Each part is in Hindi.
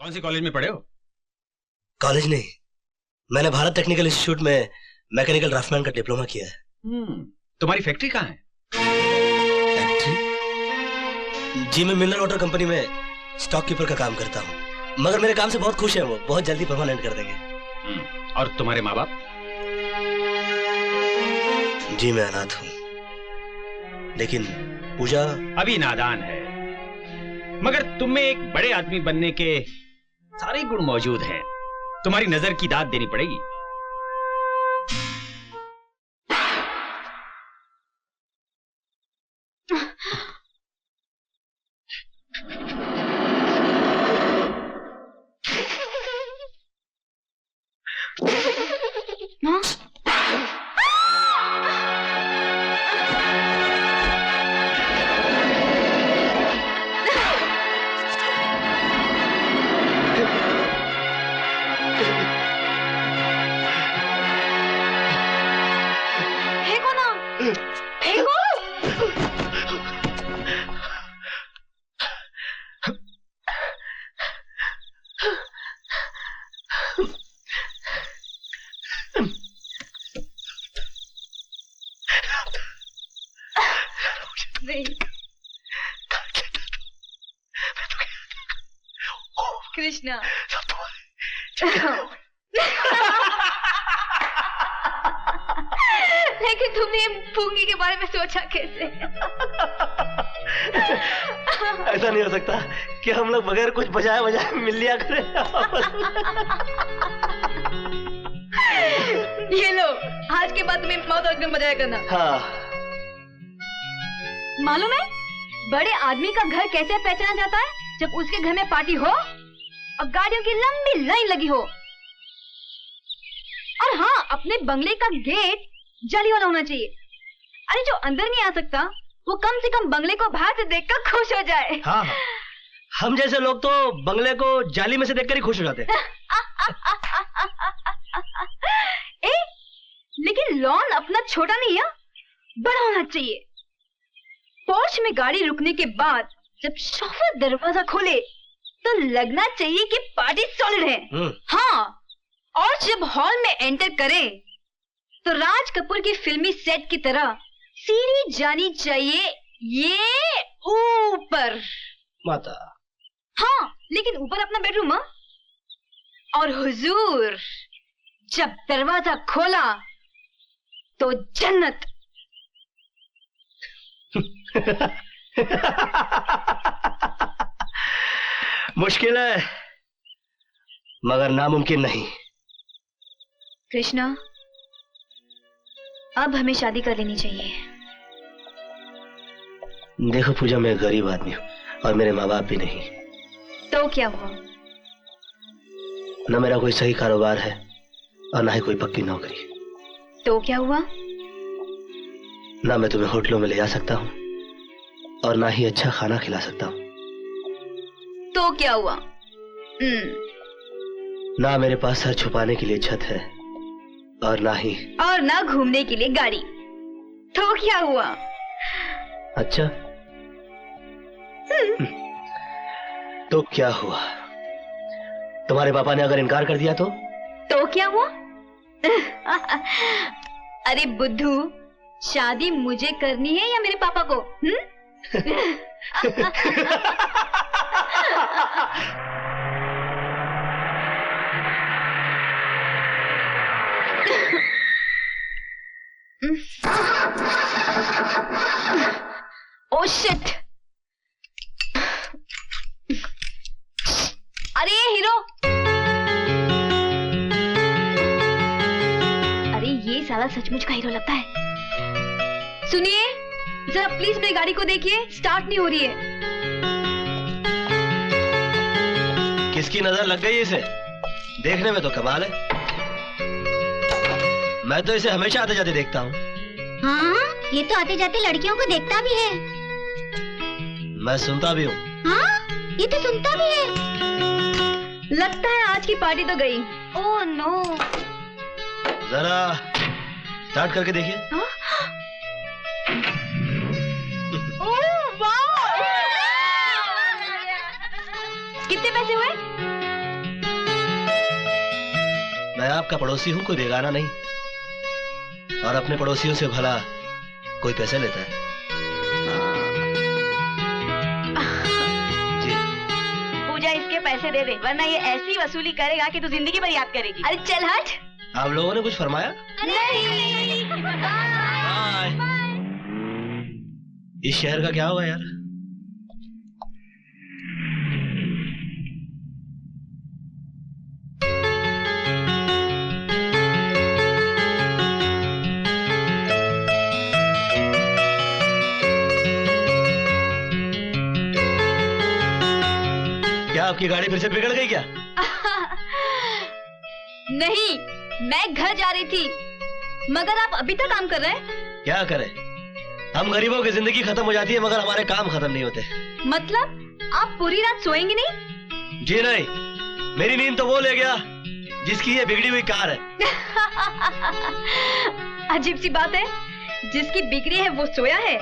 कौन सी कॉलेज में पढ़े हो? कॉलेज नहीं, मैंने भारत टेक्निकल इंस्टीट्यूट में मैकेनिकल ड्राफ्टमैन का डिप्लोमा किया है। तुम्हारी फैक्ट्री कहाँ है? फैक्ट्री? जी, मैं मिनरल वाटर कंपनी में स्टॉक कीपर का काम करता हूँ, मगर मेरे काम से बहुत खुश है वो, बहुत जल्दी परमानेंट कर देंगे। और तुम्हारे माँ बाप? जी, मैं अनाथ हूँ, लेकिन पूजा अभी नादान है, मगर तुम में एक बड़े आदमी बनने के सारे गुण मौजूद हैं। तुम्हारी नजर की दाद देनी पड़ेगी। कृष्णा, लेकिन तुमने पूंगी के बारे में सोचा कैसे? ऐसा नहीं हो सकता कि हम लोग बगैर कुछ बजाए मिल लिया करें। ये लो, आज के बाद तुम्हें मौत और गन बजाया करना। हाँ। मालूम है बड़े आदमी का घर कैसे पहचाना जाता है? जब उसके घर में पार्टी हो और गाड़ियों की लंबी लाइन लगी हो। और हाँ, अपने बंगले का गेट जाली वाला होना चाहिए। अरे जो अंदर नहीं आ सकता वो कम से कम बंगले को बाहर से देखकर खुश हो जाए। हाँ, हम जैसे लोग तो बंगले को जाली में से देखकर ही खुश हो जाते हैं। लेकिन लॉन अपना छोटा नहीं है, बड़ा होना चाहिए। पोर्च में गाड़ी रुकने के बाद जब शोफर दरवाजा खोले तो लगना चाहिए कि पार्टी सॉलिड है। हाँ, और जब हॉल में एंटर करे तो राज कपूर की फिल्मी सेट की तरह सीढ़ी जानी चाहिए ये ऊपर। माता। हाँ, लेकिन ऊपर अपना बेडरूम। और हुजूर जब दरवाजा खोला तो जन्नत। मुश्किल है मगर नामुमकिन नहीं। कृष्णा, अब हमें शादी कर लेनी चाहिए। देखो पूजा, मैं गरीब आदमी हूँ और मेरे माँ बाप भी नहीं। तो क्या हुआ? न मेरा कोई सही कारोबार है और ना ही कोई पक्की नौकरी। तो क्या हुआ? ना मैं तुम्हें होटलों में ले जा सकता हूँ और ना ही अच्छा खाना खिला सकता हूँ। तो क्या हुआ? ना मेरे पास सर छुपाने के लिए छत है और ना घूमने के लिए गाड़ी। तो क्या हुआ? अच्छा, तो क्या हुआ? तुम्हारे पापा ने अगर इनकार कर दिया तो क्या हुआ? अरे बुद्धू, शादी मुझे करनी है या मेरे पापा को? Oh shit! अरे हीरो! अरे ये साला सचमुच का हीरो लगता है। सुनिए, जरा प्लीज मेरी गाड़ी को देखिए, स्टार्ट नहीं हो रही है। किसकी नजर लग गई इसे? देखने में तो कमाल है। मैं तो इसे हमेशा आते जाते देखता हूँ। हाँ, ये तो आते जाते लड़कियों को देखता भी है। मैं सुनता भी हूँ। हाँ, ये तो सुनता भी है। लगता है आज की पार्टी तो गई। Oh no. जरा स्टार्ट करके देखिए। ओह वाह! कितने पैसे हुए? मैं आपका पड़ोसी हूँ, कोई बेगाना नहीं। और अपने पड़ोसियों से भला कोई पैसे लेता है? जी। पूजा इसके पैसे दे दे, वरना ये ऐसी वसूली करेगा कि तू जिंदगी भर याद करेगी। अरे चल हट। आप लोगों ने कुछ फरमाया? नहीं। बाय। इस शहर का क्या होगा यार? क्या आपकी गाड़ी फिर से बिगड़ गई क्या? नहीं, मैं घर जा रही थी। मगर आप अभी तक काम कर रहे हैं? क्या करें, हम गरीबों की जिंदगी खत्म हो जाती है मगर हमारे काम खत्म नहीं होते। मतलब आप पूरी रात सोएंगे नहीं? जी नहीं, मेरी नींद तो वो ले गया जिसकी ये बिगड़ी हुई कार है। अजीब सी बात है, जिसकी बिगड़ी है वो सोया है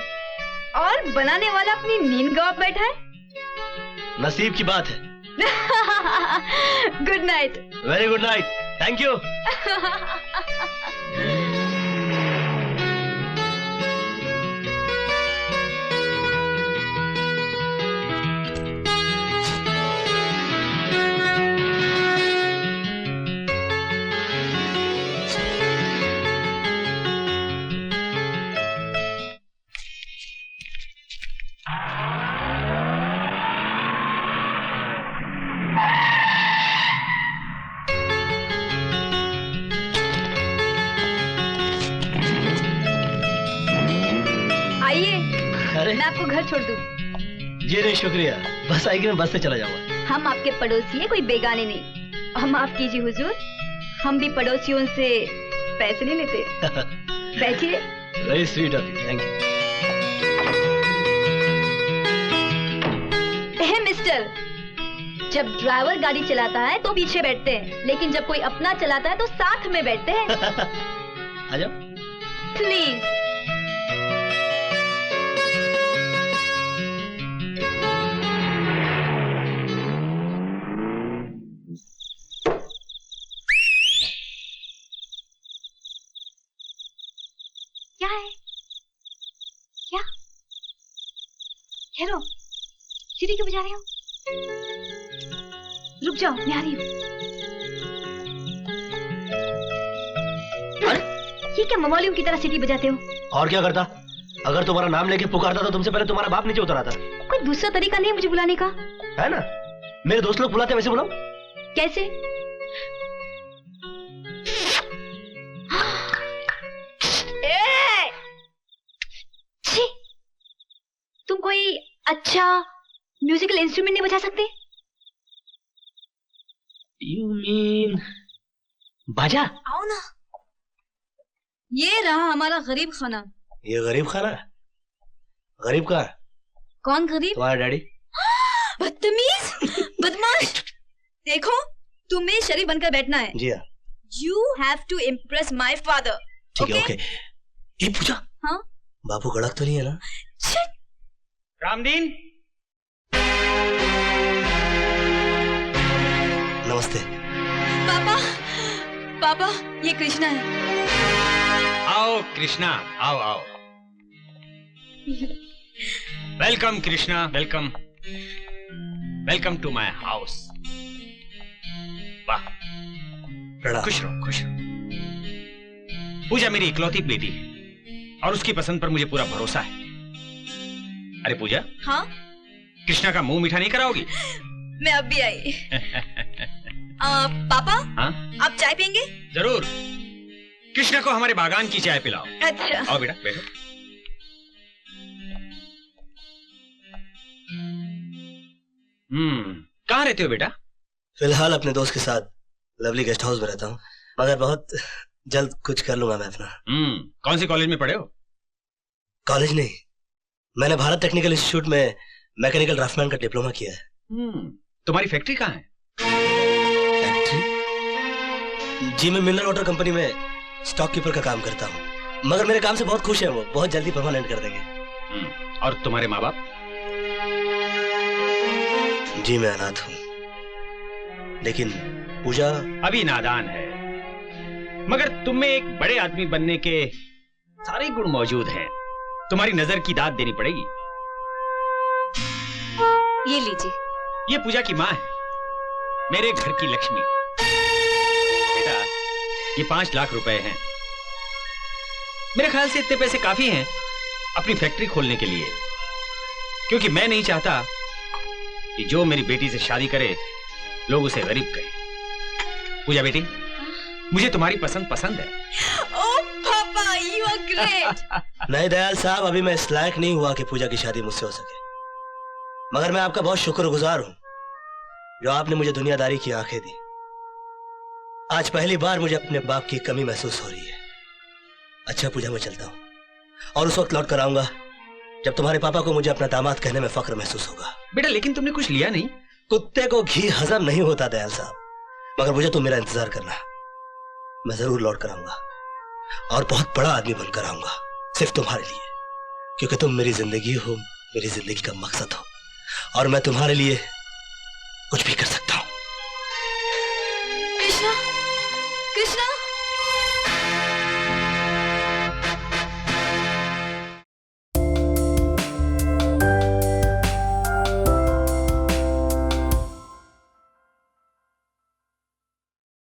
और बनाने वाला अपनी नींद गवा बैठा है। नसीब की बात है। Good night. Very good night, thank you. मैं आपको घर छोड़ दूं? जी नहीं शुक्रिया, बस आएगी, मैं बस से चला जाऊंगा। हम आपके पड़ोसी हैं, कोई बेगाने नहीं। और माफ कीजिए हुजूर, हम भी पड़ोसियों से पैसे नहीं लेते। बैठिए। Very sweet of you, thank you. Mister, जब ड्राइवर गाड़ी चलाता है तो पीछे बैठते हैं, लेकिन जब कोई अपना चलाता है तो साथ में बैठते हैं। आ जाओ। प्लीज। क्या है? क्या? ठहरो, सीटी क्यों बजा रहे हो? रुक जाओ, मैं आ रही हूँ। ये क्या ममौलियों की तरह सीटी बजाते हो? और क्या करता? अगर तुम्हारा नाम लेके पुकारता तो तुमसे पहले तुम्हारा बाप नीचे उतर आता। कोई दूसरा तरीका नहीं है मुझे बुलाने का? है ना, मेरे दोस्त लोग बुलाते वैसे बुलाओ। कैसे? तुम कोई अच्छा म्यूजिकल इंस्ट्रूमेंट नहीं बजा सकते? You mean बाजा? आओ ना। ये रहा हमारा गरीब खाना। ये गरीब खाना है? गरीब का? कौन गरीब? तुम्हारा डैडी। बदतमीज, बदमाश। देखो, तुम्हें शरीफ बनकर बैठना है। जी हाँ। You have to impress my father. ठीक है, ओके। ये पूजा। हाँ? बापू गड़क तो नहीं है ना? रामदीन, नमस्ते। पापा, पापा, ये कृष्णा है। आओ कृष्णा, आओ आओ। Welcome Krishna, welcome, welcome to my house. वाह, प्रणाम। खुश रहो, खुश रहो। पूजा मेरी इकलौती बेटी है और उसकी पसंद पर मुझे पूरा भरोसा है। अरे पूजा। हाँ? कृष्णा का मुंह मीठा नहीं कराओगी? मैं अब भी आई। पापा, हाँ? आप चाय पियेंगे? जरूर। कृष्णा को हमारे बागान की चाय पिलाओ। अच्छा। आओ बेटा, बैठो। कहाँ रहते हो बेटा? फिलहाल अपने दोस्त के साथ लवली गेस्ट हाउस में रहता हूँ, मगर बहुत जल्द कुछ कर लूंगा मैं अपना। कौन से कॉलेज में पढ़े हो? कॉलेज नहीं, मैंने भारत टेक्निकल इंस्टीट्यूट में मैकेनिकल ड्राफ्टमैन का डिप्लोमा किया है। तुम्हारी फैक्ट्री कहाँ है? फैक्ट्री? जी, मैं मिलर वाटर कंपनी में स्टॉक कीपर का काम करता हूँ, मगर मेरे काम से बहुत खुश है वो, बहुत जल्दी परमानेंट कर देंगे। और तुम्हारे माँ बाप? जी मैं अनाथ हूँ, लेकिन पूजा अभी नादान है, मगर तुम में एक बड़े आदमी बनने के सारे गुण मौजूद हैं। तुम्हारी नजर की दाद देनी पड़ेगी। ये लीजिए। ये पूजा की माँ है, मेरे घर की लक्ष्मी। बेटा, ये 5 लाख रुपए हैं। मेरे ख्याल से इतने पैसे काफी हैं अपनी फैक्ट्री खोलने के लिए, क्योंकि मैं नहीं चाहता कि जो मेरी बेटी से शादी करे लोग उसे गरीब कहें। पूजा बेटी, मुझे तुम्हारी पसंद है। ओह पापा, यू आर ग्रेट। नहीं दयाल साहब, अभी मैं इस लायक नहीं हुआ कि पूजा की शादी मुझसे हो सके, मगर मैं आपका बहुत शुक्रगुजार हूं जो आपने मुझे दुनियादारी की आंखें दी। आज पहली बार मुझे अपने बाप की कमी महसूस हो रही है। अच्छा पूजा, मैं चलता हूं और उस वक्त लौट कर आऊंगा जब तुम्हारे पापा को मुझे अपना दामाद कहने में फक्र महसूस होगा। बेटा, लेकिन तुमने कुछ लिया नहीं। कुत्ते को घी हजम नहीं होता दयाल साहब, मगर मुझे तुम मेरा इंतजार करना। मैं जरूर लौट कर आऊंगा और बहुत बड़ा आदमी बनकर आऊंगा, सिर्फ तुम्हारे लिए, क्योंकि तुम मेरी जिंदगी हो, मेरी जिंदगी का मकसद हो, और मैं तुम्हारे लिए कुछ भी कर